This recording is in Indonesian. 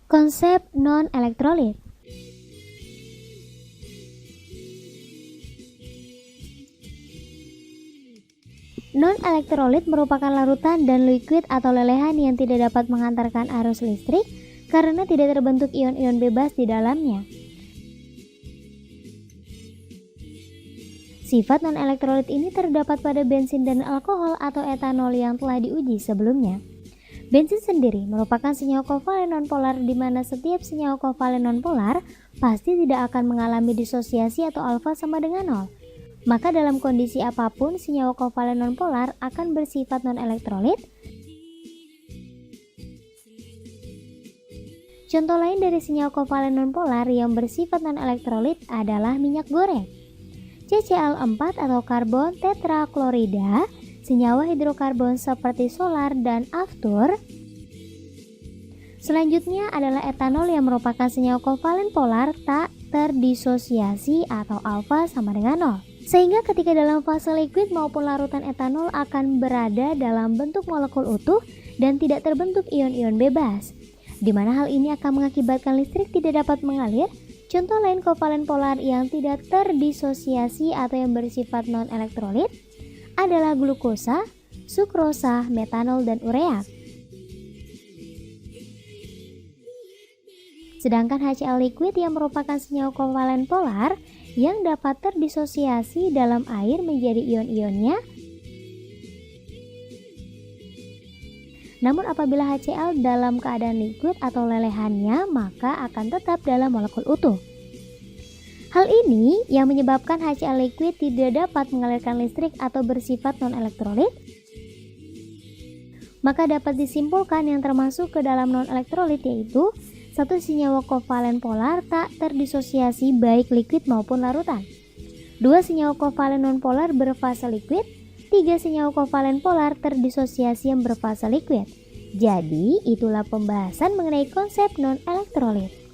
Konsep non-elektrolit. Non-elektrolit merupakan larutan dan liquid atau lelehan yang tidak dapat mengantarkan arus listrik karena tidak terbentuk ion-ion bebas di dalamnya. Sifat non-elektrolit ini terdapat pada bensin dan alkohol atau etanol yang telah diuji sebelumnya. Bensin sendiri merupakan senyawa kovalen nonpolar di mana setiap senyawa kovalen nonpolar pasti tidak akan mengalami disosiasi atau alfa sama dengan nol. Maka dalam kondisi apapun senyawa kovalen nonpolar akan bersifat non-elektrolit. Contoh lain dari senyawa kovalen nonpolar yang bersifat non-elektrolit adalah minyak goreng. CCl4 atau karbon tetraklorida, senyawa hidrokarbon seperti solar dan aftur. Selanjutnya adalah etanol yang merupakan senyawa kovalen polar tak terdisosiasi atau alfa sama dengan nol. Sehingga ketika dalam fase liquid maupun larutan etanol akan berada dalam bentuk molekul utuh dan tidak terbentuk ion-ion bebas, di mana hal ini akan mengakibatkan listrik tidak dapat mengalir. Contoh lain kovalen polar yang tidak terdisosiasi atau yang bersifat non-elektrolit adalah glukosa, sukrosa, metanol, dan urea. Sedangkan HCl liquid yang merupakan senyawa kovalen polar yang dapat terdisosiasi dalam air menjadi ion-ionnya. Namun apabila HCl dalam keadaan liquid atau lelehannya, maka akan tetap dalam molekul utuh. Hal ini yang menyebabkan HCl liquid tidak dapat mengalirkan listrik atau bersifat non-elektrolit. Maka dapat disimpulkan yang termasuk ke dalam non-elektrolit yaitu satu senyawa kovalen polar tak terdisosiasi baik liquid maupun larutan. 2 senyawa kovalen nonpolar berfase liquid. 3 senyawa kovalen polar terdisosiasi yang berfase liquid. Jadi, itulah pembahasan mengenai konsep non-elektrolit.